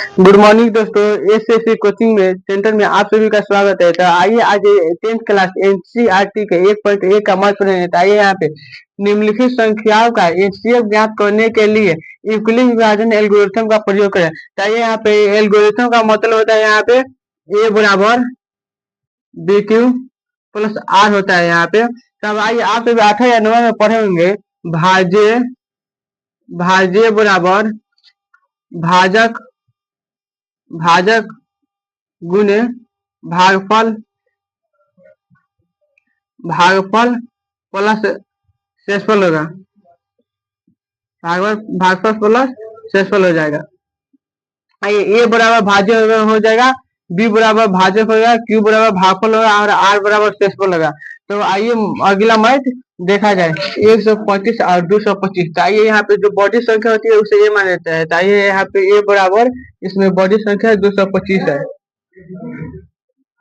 Good morning दोस्तों। SSC coaching में centre में आप सभी का स्वागत है। तो आइए आज 10th क्लास एनसीईआरटी के 1.1 का मत पढ़ेंगे। तो आइए यहाँ पे निम्नलिखित संख्याओं का एचसीएफ ज्ञात करने के लिए यूक्लिड विभाजन एल्गोरिथम का प्रयोग करें। तो आइए यहाँ पे एल्गोरिथम का मतलब होता है यहाँ पे ए बराबर बी क्यू प्लस आर होता है यहाँ पे। तब आइए आप सभी 8 या 9 में पढ़े होंगे भाज्य भाज्य बराबर भाजक भाजक गुने भागफल भागफल प्लस शेषफल होगा। भागफल प्लस शेषफल हो जाएगा। आइए ए बराबर भाज्य हो जाएगा, बी बराबर भाजक होगा, क्यू बराबर भागफल होगा और आर बराबर शेषफल होगा। तो आइए अगला मैथ देखा जाए 125 और 225। तो आइए यहाँ पे जो बॉडी संख्या होती है उसे ए मान लेता है। तो आइए यहाँ पे ए बराबर इसमें बॉडी संख्या 225 है।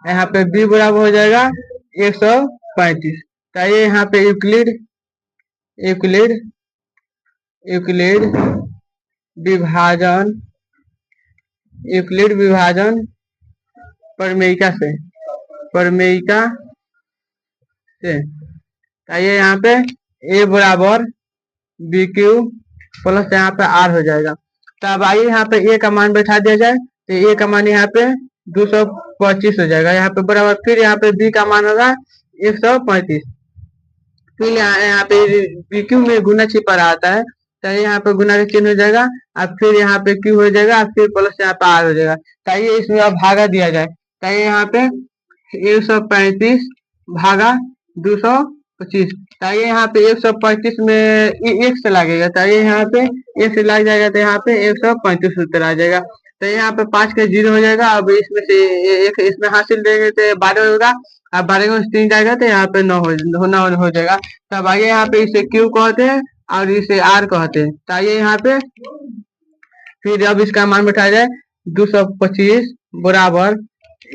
यहाँ पे बी बराबर हो जाएगा 135। तो आइए यहाँ पे यूक्लिड यूक्लिड यूक्लिड विभाजन यूक्लिड विभाजन प्रमेयिका से आइए यहाँ पे ए बराबर बी क्यू प्लस यहाँ पे आर हो जाएगा। तो अब आइए यहाँ पे ए का मान बैठा दिया जाए। तो ए का मान यहाँ पे 225 हो जाएगा यहाँ पे बराबर। फिर यहाँ पे बी का मान होगा 135। फिर यहाँ पे बी क्यू में गुना छिपा रहता है। तो यहाँ पे गुना का चिन्ह हो जाएगा। अब फिर यहाँ पे क्यू हो जाएगा, फिर प्लस यहाँ पे आर हो जाएगा। तो इसमें अब भागा दिया जाए। तो यहाँ पे 135 भागा 225। ताकि यहाँ पे 135 में एक से लगेगा। ताकि यहाँ पे एक से लग जाएगा तो यहाँ पे 135 उत्तर आ जाएगा। तो यहाँ पे 5 का 0 हो जाएगा। अब इसमें से एक इसमें हासिल देंगे तो 12 होगा। अब 12 में 3 जाएगा तो यहाँ पे 9 हो जाएगा। तब आइए यहाँ पे इसे क्यू कहते हैं और इसे आर कहते हैं। तो आइए यहाँ पे फिर अब इसका मान बैठाया जाए 225 बराबर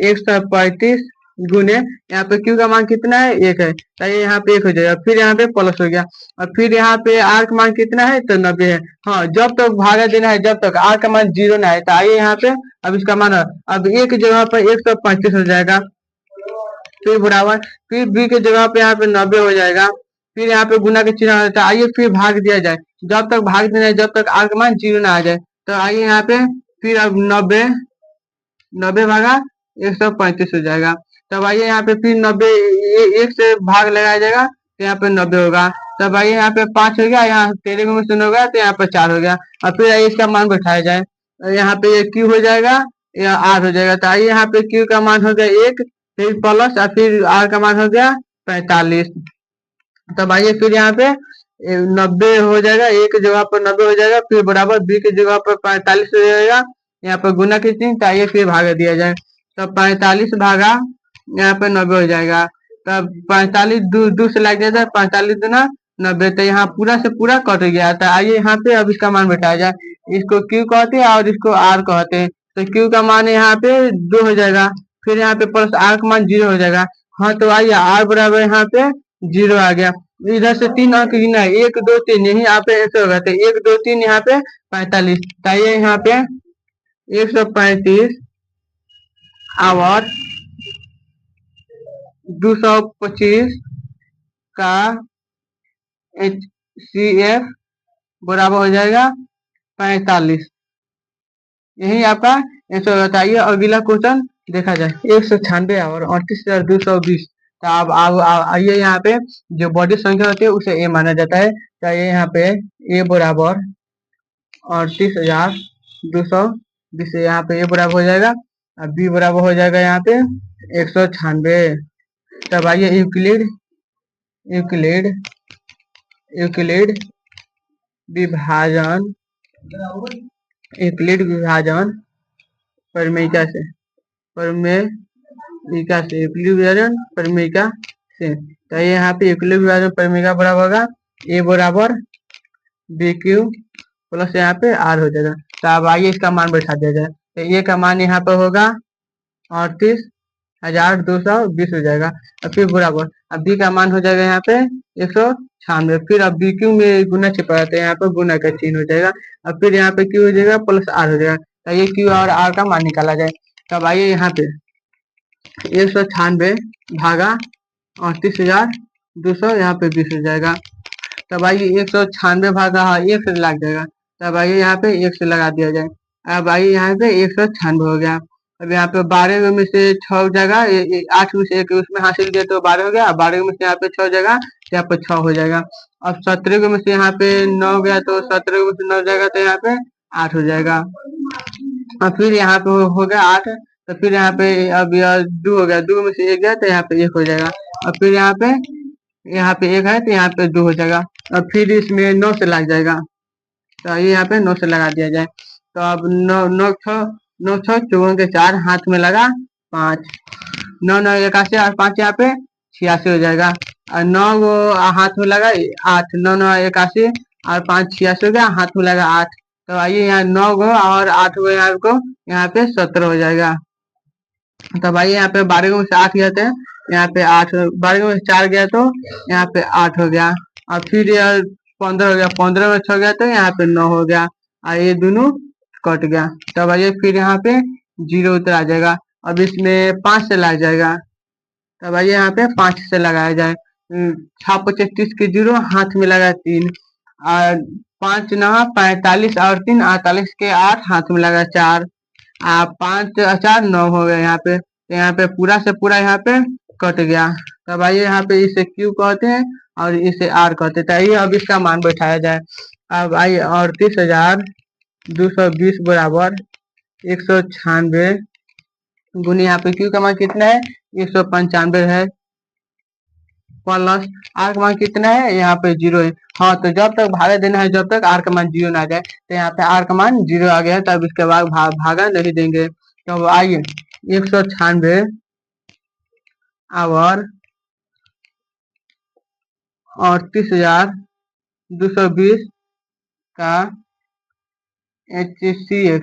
135 गुने यहाँ पे क्यू का मान कितना है 1 है। तो ये यहाँ पे 1 हो जाएगा। फिर यहाँ पे प्लस हो गया और फिर यहाँ पे आर का मान कितना है तो 90 है। हाँ, जब तक भागा देना है, जब तक आर का मान 0 ना है। तो आइए यहाँ पे अब इसका मान अब ए की जगह पर 135 हो जाएगा। फिर बराबर फिर बी की जगह पे यहाँ पे 90 हो जाएगा। फिर यहाँ पे गुना के चिन्ह होता है। आइए फिर भाग दिया जाए। जब तक भाग देना है, जब तक आर का मान 0 ना आ जाए। तो आइए यहाँ पे फिर अब 90 भागा 135 हो जाएगा। तब आइए यहाँ पे फिर 90 एक से भाग लगाया जाएगा तो यहाँ पे 90 होगा। तब आइए यहाँ पे 5 हो गया, यहाँ 13 में शून्य होगा तो यहाँ पे 4 हो गया। और फिर आइए इसका मान बैठाया जाए। यहाँ पे ये क्यू हो जाएगा, या आर हो जाएगा। तो आइए यहाँ पे क्यू का मान हो गया 1, फिर प्लस और फिर आर का मान हो गया 45। तब आइए फिर यहाँ पे 90 हो जाएगा, ए की जगह पर 90 हो जाएगा, फिर बराबर बी की जगह पर 45 हो जाएगा। यहाँ पर गुना की चिन्ह। तो आइए फिर भागा दिया जाए। तब 45 भागा यहाँ पे 90 हो जाएगा। तब 45 दो से लग जाता है, 45 दूना 90। तो यहाँ पूरा से पूरा कट गया था। आइए यहाँ पे अब इसका मान बैठाया जाए। इसको क्यू कहते हैं और इसको आर कहते हैं। तो क्यू का मान यहाँ पे 2 हो जाएगा। फिर यहाँ पे प्लस आर का मान 0 हो जाएगा। हाँ, तो आइए आर बराबर यहाँ पे 0 आ गया। इधर से 3 अंक गिना है, 1 2 3, यही यहाँ पे ऐसे होगा। तो 1 2 3 यहाँ पे 45। तो आइए यहाँ पे 135 और 225 का HCF बराबर हो जाएगा 45। यही आपका आंसर होता है। अगला क्वेश्चन देखा जाए 196 और 38,220। तो अब आइए यहाँ पे जो बॉडी संख्या होती है उसे ए माना जाता है। तो ये यहाँ पे ए बराबर 38,220 यहाँ पे ए बराबर हो जाएगा और बी बराबर हो जाएगा यहाँ पे 196। तब आइए यूक्लिड यूक्लिड यूक्लिड विभाजन यूक्लिड विभाजन प्रमेयिका से यूक्लिड विभाजन प्रमेयिका से। तो यहाँ पे यूक्लिड विभाजन प्रमेयिका बराबर होगा ए बराबर बी क्यू प्लस यहाँ पे आर हो जाएगा। तो अब आइए इसका मान बैठा दिया जाए। तो ए का मान यहाँ पे होगा 38,220 हो जाएगा। और फिर बराबर अब बी का मान हो जाएगा यहाँ पे 196। फिर अब बी क्यू में गुना छिपा रहता है, यहाँ पे गुना का चिन्ह हो जाएगा। और फिर यहाँ पे क्यू हो जाएगा प्लस आर हो जाएगा। तो ये क्यू और आर का मान निकाला जाए। तब आइए यहाँ पे 196 भागा 38,200 यहाँ पे 20 हो जाएगा। तब आइए 196 भागा एक से लग जाएगा। तब आइए यहाँ पे एक से लगा दिया जाए। अब आइए यहाँ पे 196 हो गया। अब यहाँ पे 12 में से 6 जगह 8 में से एक उसमें हासिल किया तो 12 हो गया। 12 में से यहाँ पे 6 जगह तो यहाँ पे 6 हो जाएगा। अब 17 में से यहाँ पे 9 गया तो 17 में से 9 जाएगा तो यहाँ पे 8 हो जाएगा। और फिर यहाँ पे हो गया 8। तो फिर यहाँ पे अब यह 2 हो गया। 2 में से 1 गया तो यहाँ पे 1 हो जाएगा। और फिर यहाँ पे 1 है तो यहाँ पे 2 हो जाएगा। और फिर इसमें 9 से लग जाएगा। तो ये यहाँ पे 9 से लगा दिया जाए। तो अब 9 6 चौवन के 4 हाथ में लगा 5 9 9 81 और 5 यहाँ पे 86 हो जाएगा। और 9 वो हाथ में लगा 8 9 9 81 और 5 86 हो गया। हाथ में लगा 8। तो आइए यहाँ 9 गो और 8 गो यहाँ पे 17 हो जाएगा। तब आइए यहाँ पे 12 में से 8 गया था यहाँ पे 8 12 में से 4 गया तो यहाँ पे 8 हो गया। और फिर यार 15 हो गया। 15 में 6 गया तो यहाँ पे 9 हो गया। और ये दोनों कट गया। तब आइए फिर यहाँ पे 0 उतर आ जाएगा। अब इसमें 5 से लग जाएगा। तब आइए यहाँ पे 5 से लगाया जाए। 6 5 30 के 0 हाथ में लगा 3 और 5 9 45 और 3 48 के 8 हाथ में लगा 4 5 4 9 हो गया यहाँ पे। तो यहाँ पे पूरा से पूरा यहाँ पे कट गया। तब आइए यहाँ पे इसे क्यू कहते हैं और इसे आर कहते हैं। तो आइए अब इसका मान बैठाया जाए। अब आइए 38,220 बराबर 196 गुनी यहाँ पे क्यू का मान कितना है 195 है प्लस आर का मान कितना है यहाँ पे 0 है। हाँ तो जब तक भागा देना है जब तक आर का मान 0 ना आ जाए। तो यहाँ पे आर का मान 0 आ गया है तब इसके बाद भागा नहीं देंगे। तो आइए 196 और 38,220 का HCF।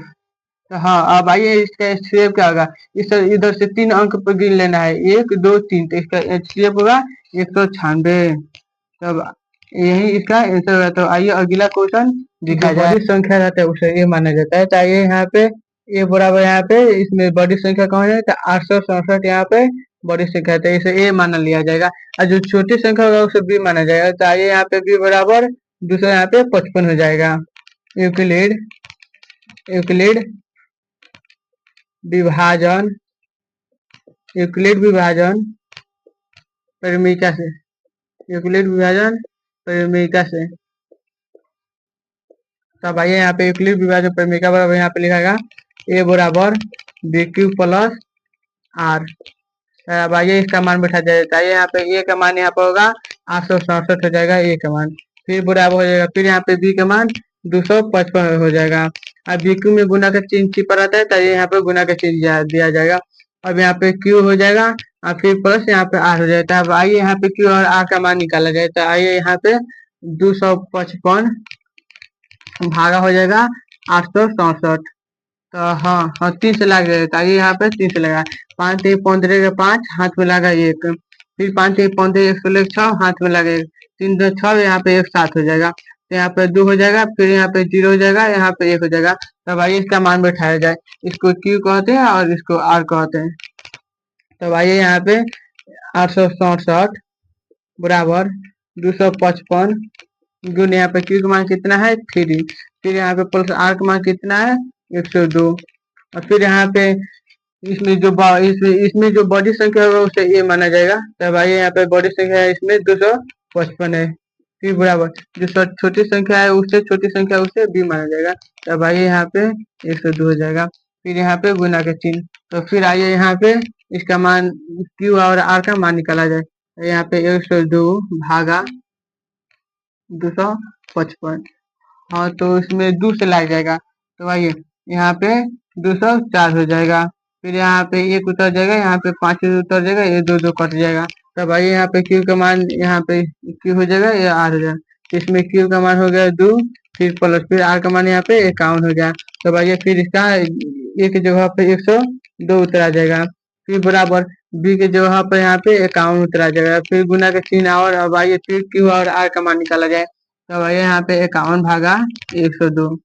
तो हाँ अब आइए इसका HCF क्या होगा। इस इधर से 3 अंक पर गिन लेना है 1 2 3 तो इसका HCF होगा 196। तब यही इसका आंसर होगा। तो आइए अगला क्वेश्चन दिखा जाए। बड़ी संख्या रहता है उसे ये माना जाता है। तो आइए यहाँ पे ए बराबर यहाँ पे इसमें बड़ी संख्या कौन है तो 867 यहाँ पे बड़ी संख्या है तो इसे ए माना लिया जाएगा। और जो छोटी संख्या होगा उसे बी माना जाएगा। तो आइए यहाँ पे बी बराबर दूसरा यहाँ पे 55 हो जाएगा। यूक्लिड विभाजन यूक्लिड विभाजन परिमिका से यूक्लिड विभाजन परिमिका से। तब आइए यहाँ पे यूक्लिड विभाजन परिमिका बराबर यहाँ पे लिखाएगा ए बराबर बी क्यू प्लस आर। अब आइए इसका मान बैठा जाएगा। यहाँ पे ए का मान यहाँ पे होगा 867 हो जाएगा ए का मान। फिर बराबर हो जाएगा। फिर यहाँ पे बी का मान 255 हो जाएगा। अब बी क्यू में गुना का चिन्ह छिपा रहता है तो यहाँ पे गुना का चिन्ह दिया जाएगा। अब यहाँ पे क्यू हो जाएगा और फिर प्लस यहाँ पे आर हो जाएगा। अब आइए यहाँ पे क्यू और आर का मान निकाला जाए। तो आइए यहाँ पे 255 भागा हो जाएगा 867। तो हाँ 3 से लग जाएगा। आइए यहाँ पे 3 से लगा 5 3 15 के 5 हाथ में लगा 1 फिर 5 3 15 1 6 हाथ में लगा 3 2 6 यहाँ पे 1 7 हो जाएगा। तो यहाँ पे 2 हो जाएगा। फिर यहाँ पे 0 हो जाएगा यहाँ पे 1 हो जाएगा। तब आइए इसका मान बैठाया जाए। इसको क्यू कहते हैं और इसको आर कहते हैं। तब आइए यहाँ पे 867 बराबर 255 गुण यहाँ पे क्यू का मान कितना है 3 फिर यहाँ पे प्लस आर का मान कितना है 102 और फिर यहाँ पे इसमें जो बड़ी संख्या होगा उसे ए माना जाएगा। तब आइए यहाँ पे बड़ी संख्या है इसमें 255 है। फिर बराबर जो छोटी संख्या है उससे छोटी संख्या उसे बी माना जाएगा। तब आइए यहाँ पे 102 हो जाएगा। फिर यहाँ पे गुना के चिन्ह। तो फिर आइए यहाँ पे इसका मान क्यू और आर का मान निकाला जाए। यहाँ पे 102 भागा 255 हाँ तो इसमें 2 से लग जाएगा। तो आइए यहाँ पे 204 हो जाएगा। फिर यहाँ पे 1 उतर जाएगा यहाँ पे 5 उतर जाएगा ये 2 2 कट जाएगा। तब आइए यहाँ पे क्यू का मान यहाँ पे क्यू हो जाएगा या आर हो जाएगा। इसमें क्यू का मान हो गया 2 फिर प्लस फिर आर का मान यहाँ पे 51 हो गया। तब आइए फिर इसका ए की जगह पे 102 उतरा जाएगा। फिर बराबर बी के जगह पर यहाँ पे 51 उतरा जाएगा। फिर गुना के चिन्ह और अब आइए फिर क्यू और आर का मान निकाला जाए। तब आइए यहाँ पे 51 भागा 102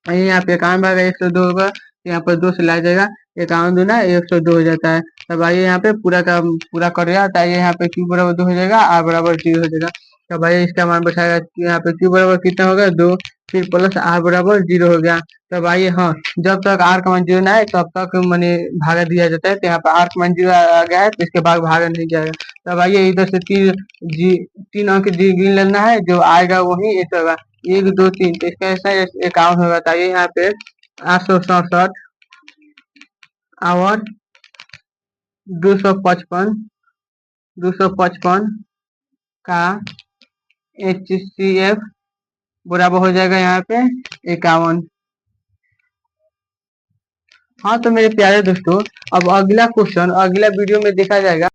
यहाँ पे 51 भागा 102 होगा, यहाँ पर 2 से ला जाएगा, 51 दूना 102 हो जाता है। तब आइए यहाँ पे पूरा का पूरा कर दिया, तो आइए यहाँ पे क्यू बराबर 2 हो जाएगा, आर बराबर 0 हो जाएगा। तब आइए इसका मान बैठाएगा, यहाँ पे क्यू बराबर कितना होगा 2, फिर प्लस आर बराबर 0 हो गया। तब आइए हाँ, जब तक आर का मान 0 ना आए तब तक मैंने भागा दिया जाता है। तो यहाँ पे आर का मान 0 आ गया है, तो इसके बाद भागा नहीं जाएगा। तब आइए इधर से तीन अंक गिन लेना है, जो आएगा वही एक होगा, 1 2 3, तो इसका ऐसा 51 होगा। तो आइए यहाँ पे 867 और 255 का HCF बराबर हो जाएगा यहाँ पे 51। हाँ तो मेरे प्यारे दोस्तों, अब अगला क्वेश्चन अगला वीडियो में देखा जाएगा।